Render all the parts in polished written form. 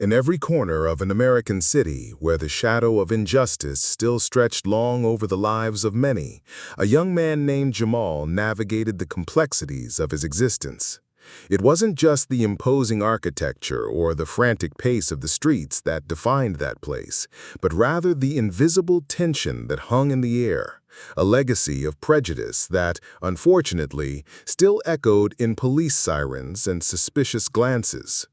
In every corner of an American city where the shadow of injustice still stretched long over the lives of many, a young man named Jamal navigated the complexities of his existence. It wasn't just the imposing architecture or the frantic pace of the streets that defined that place, but rather the invisible tension that hung in the air, a legacy of prejudice that, unfortunately, still echoed in police sirens and suspicious glances.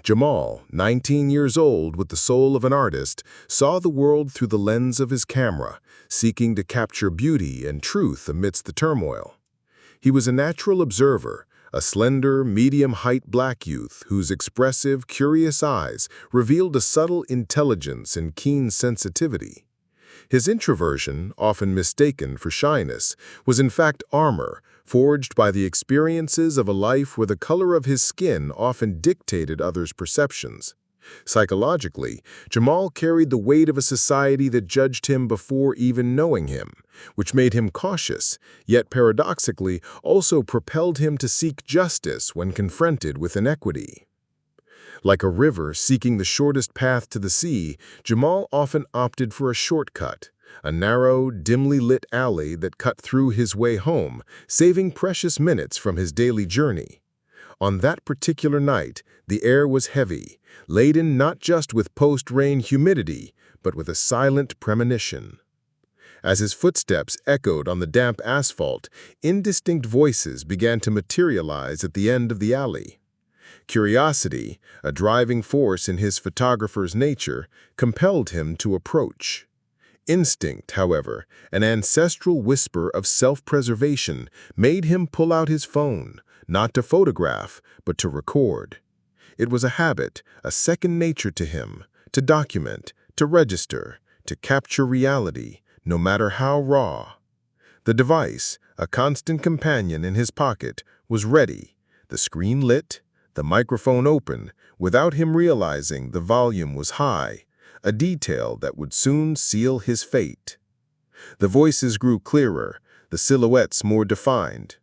Jamal, 19 years old with the soul of an artist, saw the world through the lens of his camera, seeking to capture beauty and truth amidst the turmoil. He was a natural observer, a slender, medium-height black youth whose expressive, curious eyes revealed a subtle intelligence and keen sensitivity. His introversion, often mistaken for shyness, was in fact armor, forged by the experiences of a life where the color of his skin often dictated others' perceptions. Psychologically, Jamal carried the weight of a society that judged him before even knowing him, which made him cautious, yet paradoxically also propelled him to seek justice when confronted with inequity. Like a river seeking the shortest path to the sea, Jamal often opted for a shortcut, a narrow, dimly lit alley that cut through his way home, saving precious minutes from his daily journey. On that particular night, the air was heavy, laden not just with post-rain humidity, but with a silent premonition. As his footsteps echoed on the damp asphalt, indistinct voices began to materialize at the end of the alley. Curiosity, a driving force in his photographer's nature, compelled him to approach. Instinct, however, an ancestral whisper of self-preservation, made him pull out his phone, not to photograph, but to record. It was a habit, a second nature to him, to document, to register, to capture reality, no matter how raw. The device, a constant companion in his pocket, was ready, the screen lit, the microphone open, without him realizing the volume was high, a detail that would soon seal his fate. The voices grew clearer, the silhouettes more defined.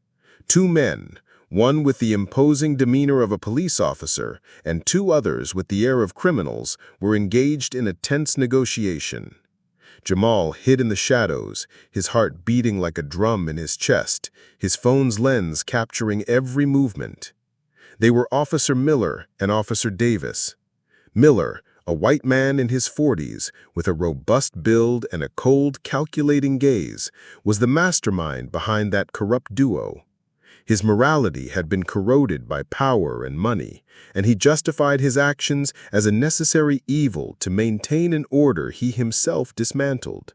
Two men, one with the imposing demeanor of a police officer and two others with the air of criminals, were engaged in a tense negotiation. Jamal hid in the shadows, his heart beating like a drum in his chest, his phone's lens capturing every movement. They were Officer Miller and Officer Davis. Miller, a white man in his 40s, with a robust build and a cold, calculating gaze, was the mastermind behind that corrupt duo. His morality had been corroded by power and money, and he justified his actions as a necessary evil to maintain an order he himself dismantled.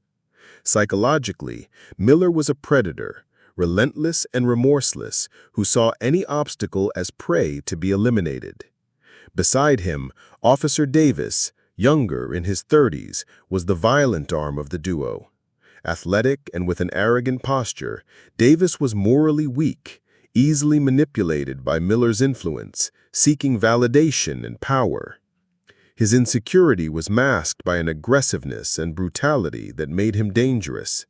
Psychologically, Miller was a predator, relentless and remorseless, who saw any obstacle as prey to be eliminated. Beside him, Officer Davis, younger in his 30s, was the violent arm of the duo. Athletic and with an arrogant posture, Davis was morally weak, easily manipulated by Miller's influence, seeking validation and power. His insecurity was masked by an aggressiveness and brutality that made him dangerous.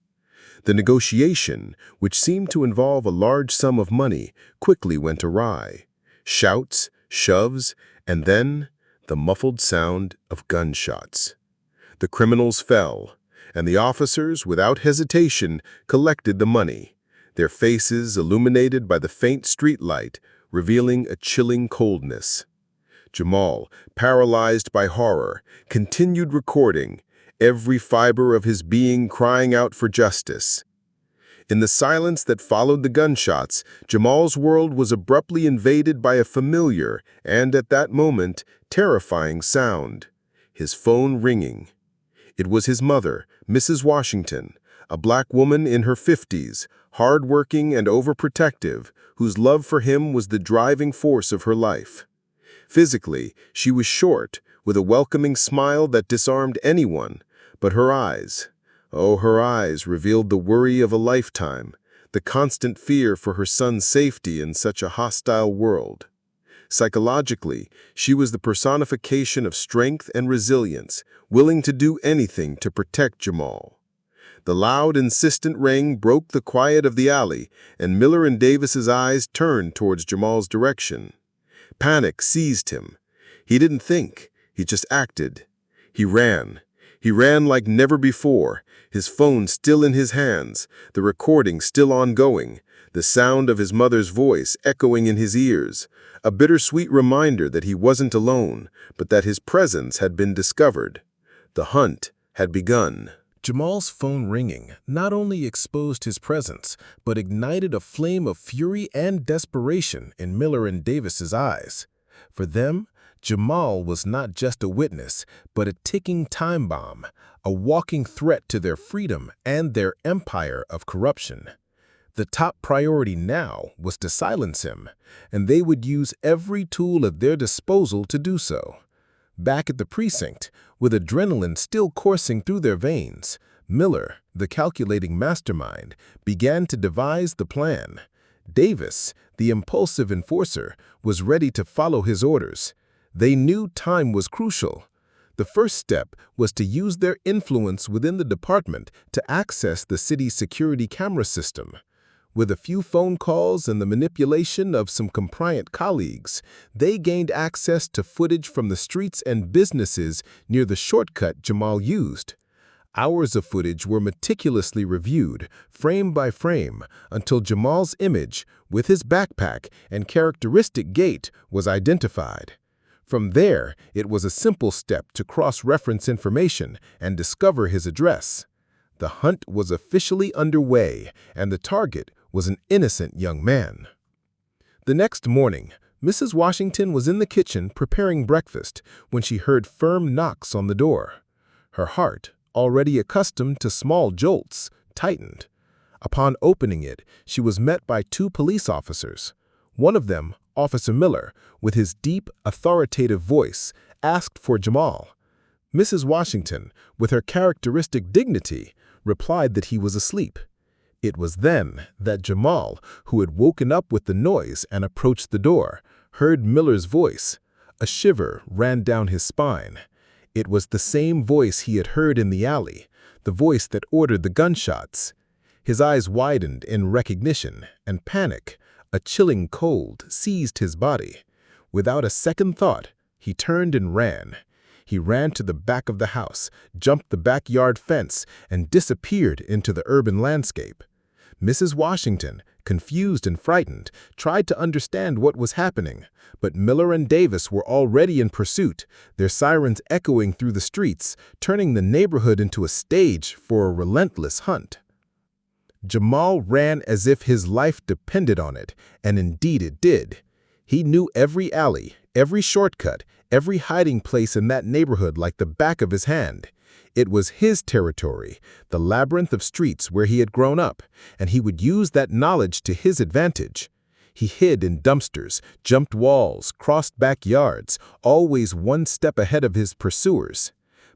The negotiation, which seemed to involve a large sum of money, quickly went awry. Shouts, shoves, and then the muffled sound of gunshots. The criminals fell, and the officers, without hesitation, collected the money, their faces illuminated by the faint streetlight, revealing a chilling coldness. Jamal, paralyzed by horror, continued recording, every fiber of his being crying out for justice. In the silence that followed the gunshots, Jamal's world was abruptly invaded by a familiar and, at that moment, terrifying sound. His phone ringing. It was his mother, Mrs. Washington, a black woman in her 50s, hard-working and overprotective, whose love for him was the driving force of her life. Physically, she was short, with a welcoming smile that disarmed anyone, but her eyes, oh, her eyes revealed the worry of a lifetime, the constant fear for her son's safety in such a hostile world. Psychologically, she was the personification of strength and resilience, willing to do anything to protect Jamal. The loud, insistent ring broke the quiet of the alley, and Miller and Davis's eyes turned towards Jamal's direction. Panic seized him. He didn't think. He just acted. He ran. He ran like never before, his phone still in his hands, the recording still ongoing, the sound of his mother's voice echoing in his ears, a bittersweet reminder that he wasn't alone, but that his presence had been discovered. The hunt had begun. Jamal's phone ringing not only exposed his presence, but ignited a flame of fury and desperation in Miller and Davis's eyes. For them, Jamal was not just a witness, but a ticking time bomb, a walking threat to their freedom and their empire of corruption. The top priority now was to silence him, and they would use every tool at their disposal to do so. Back at the precinct, with adrenaline still coursing through their veins, Miller, the calculating mastermind, began to devise the plan. Davis, the impulsive enforcer, was ready to follow his orders. They knew time was crucial. The first step was to use their influence within the department to access the city's security camera system. With a few phone calls and the manipulation of some compliant colleagues, they gained access to footage from the streets and businesses near the shortcut Jamal used. Hours of footage were meticulously reviewed, frame by frame, until Jamal's image, with his backpack and characteristic gait, was identified. From there, it was a simple step to cross-reference information and discover his address. The hunt was officially underway, and the target was an innocent young man. The next morning, Mrs. Washington was in the kitchen preparing breakfast when she heard firm knocks on the door. Her heart, already accustomed to small jolts, tightened. Upon opening it, she was met by two police officers. One of them, Officer Miller, with his deep, authoritative voice, asked for Jamal. Mrs. Washington, with her characteristic dignity, replied that he was asleep. It was then that Jamal, who had woken up with the noise and approached the door, heard Miller's voice. A shiver ran down his spine. It was the same voice he had heard in the alley, the voice that ordered the gunshots. His eyes widened in recognition, and panic, a chilling cold, seized his body. Without a second thought, he turned and ran. He ran to the back of the house, jumped the backyard fence, and disappeared into the urban landscape. Mrs. Washington, confused and frightened, tried to understand what was happening, but Miller and Davis were already in pursuit, their sirens echoing through the streets, turning the neighborhood into a stage for a relentless hunt. Jamal ran as if his life depended on it, and indeed it did. He knew every alley, every shortcut, every hiding place in that neighborhood like the back of his hand. It was his territory, the labyrinth of streets where he had grown up, and he would use that knowledge to his advantage. He hid in dumpsters, jumped walls, crossed backyards, always one step ahead of his pursuers.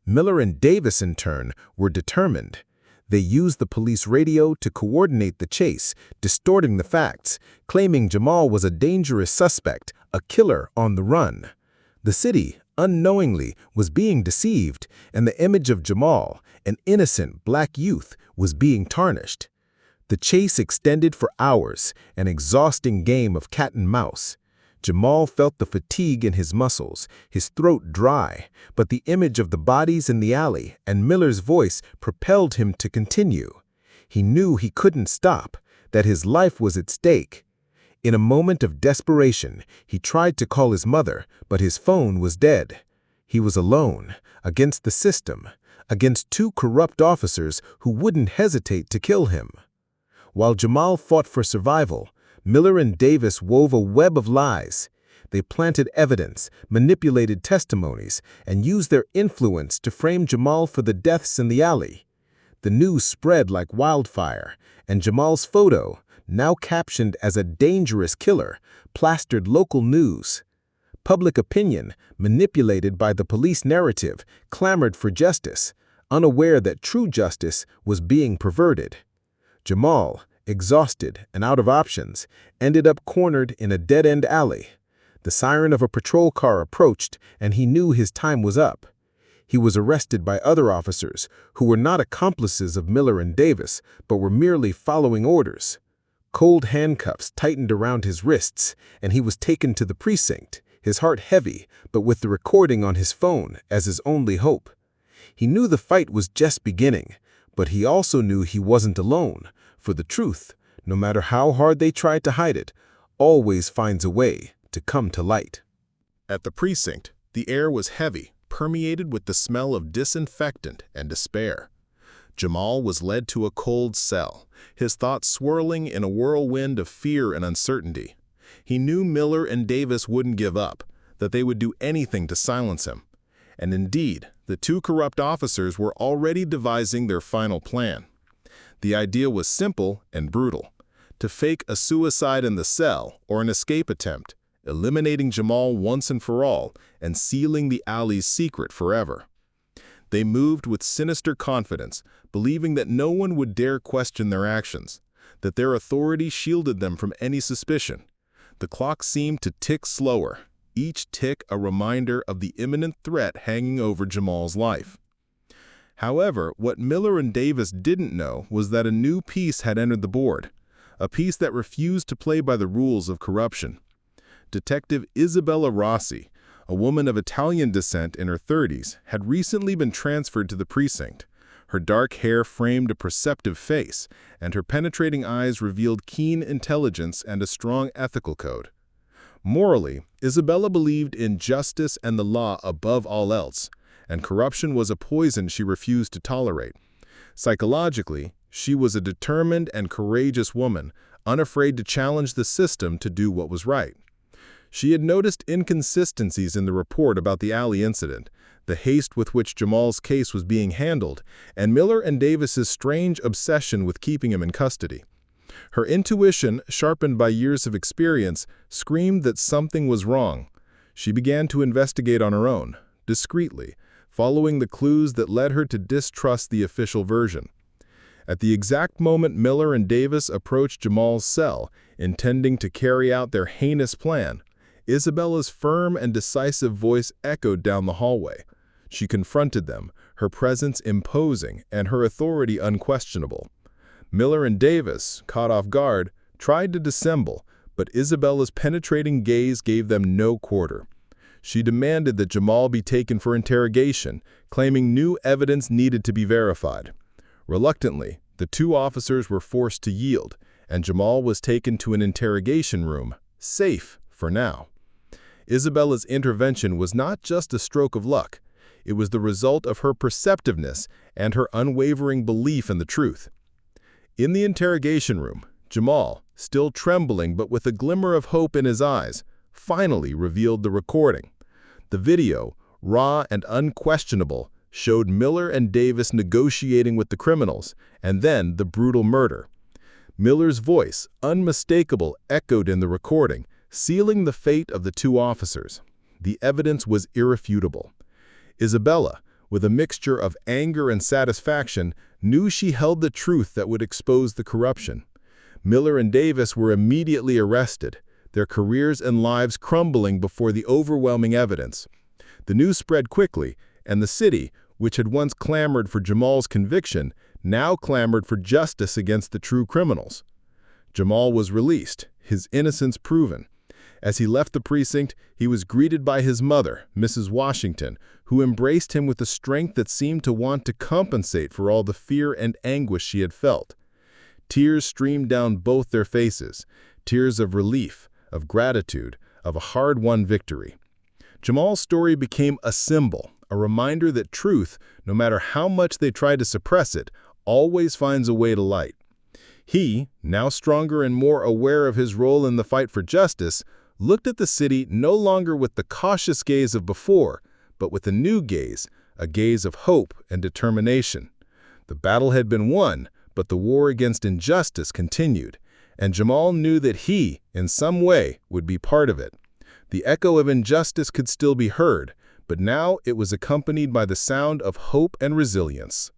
Miller and Davis, in turn, were determined. They used the police radio to coordinate the chase, distorting the facts, claiming Jamal was a dangerous suspect, a killer on the run. The city, unknowingly, was being deceived, and the image of Jamal, an innocent black youth, was being tarnished. The chase extended for hours, an exhausting game of cat and mouse. Jamal felt the fatigue in his muscles, his throat dry, but the image of the bodies in the alley and Miller's voice propelled him to continue. He knew he couldn't stop, that his life was at stake. In a moment of desperation, he tried to call his mother, but his phone was dead. He was alone, against the system, against two corrupt officers who wouldn't hesitate to kill him. While Jamal fought for survival, Miller and Davis wove a web of lies. They planted evidence, manipulated testimonies, and used their influence to frame Jamal for the deaths in the alley. The news spread like wildfire, and Jamal's photo, now captioned as a dangerous killer, plastered local news. Public opinion, manipulated by the police narrative, clamored for justice, unaware that true justice was being perverted. Jamal, exhausted and out of options, ended up cornered in a dead-end alley. The siren of a patrol car approached, and he knew his time was up. He was arrested by other officers who were not accomplices of Miller and Davis, but were merely following orders. Cold handcuffs tightened around his wrists, and he was taken to the precinct, his heart heavy, but with the recording on his phone as his only hope. He knew the fight was just beginning, but he also knew he wasn't alone, for the truth, no matter how hard they tried to hide it, always finds a way to come to light. At the precinct, the air was heavy, permeated with the smell of disinfectant and despair. Jamal was led to a cold cell, his thoughts swirling in a whirlwind of fear and uncertainty. He knew Miller and Davis wouldn't give up, that they would do anything to silence him. And indeed, the two corrupt officers were already devising their final plan. The idea was simple and brutal: to fake a suicide in the cell or an escape attempt, eliminating Jamal once and for all and sealing the alley's secret forever. They moved with sinister confidence, believing that no one would dare question their actions, that their authority shielded them from any suspicion. The clock seemed to tick slower, each tick a reminder of the imminent threat hanging over Jamal's life. However, what Miller and Davis didn't know was that a new piece had entered the board, a piece that refused to play by the rules of corruption. Detective Isabella Rossi, a woman of Italian descent in her 30s, had recently been transferred to the precinct. Her dark hair framed a perceptive face, and her penetrating eyes revealed keen intelligence and a strong ethical code. Morally, Isabella believed in justice and the law above all else, and corruption was a poison she refused to tolerate. Psychologically, she was a determined and courageous woman, unafraid to challenge the system to do what was right. She had noticed inconsistencies in the report about the alley incident, the haste with which Jamal's case was being handled, and Miller and Davis's strange obsession with keeping him in custody. Her intuition, sharpened by years of experience, screamed that something was wrong. She began to investigate on her own, discreetly, following the clues that led her to distrust the official version. At the exact moment Miller and Davis approached Jamal's cell, intending to carry out their heinous plan, Isabella's firm and decisive voice echoed down the hallway. She confronted them, her presence imposing and her authority unquestionable. Miller and Davis, caught off guard, tried to dissemble, but Isabella's penetrating gaze gave them no quarter. She demanded that Jamal be taken for interrogation, claiming new evidence needed to be verified. Reluctantly, the two officers were forced to yield, and Jamal was taken to an interrogation room, safe for now. Isabella's intervention was not just a stroke of luck. It was the result of her perceptiveness and her unwavering belief in the truth. In the interrogation room, Jamal, still trembling but with a glimmer of hope in his eyes, finally revealed the recording. The video, raw and unquestionable, showed Miller and Davis negotiating with the criminals, and then the brutal murder. Miller's voice, unmistakable, echoed in the recording, sealing the fate of the two officers. The evidence was irrefutable. Isabella, with a mixture of anger and satisfaction, knew she held the truth that would expose the corruption. Miller and Davis were immediately arrested, their careers and lives crumbling before the overwhelming evidence. The news spread quickly, and the city, which had once clamored for Jamal's conviction, now clamored for justice against the true criminals. Jamal was released, his innocence proven. As he left the precinct, he was greeted by his mother, Mrs. Washington, who embraced him with a strength that seemed to want to compensate for all the fear and anguish she had felt. Tears streamed down both their faces, tears of relief, of gratitude, of a hard-won victory. Jamal's story became a symbol, a reminder that truth, no matter how much they try to suppress it, always finds a way to light. He, now stronger and more aware of his role in the fight for justice, looked at the city no longer with the cautious gaze of before, but with a new gaze, a gaze of hope and determination. The battle had been won, but the war against injustice continued, and Jamal knew that he, in some way, would be part of it. The echo of injustice could still be heard, but now it was accompanied by the sound of hope and resilience.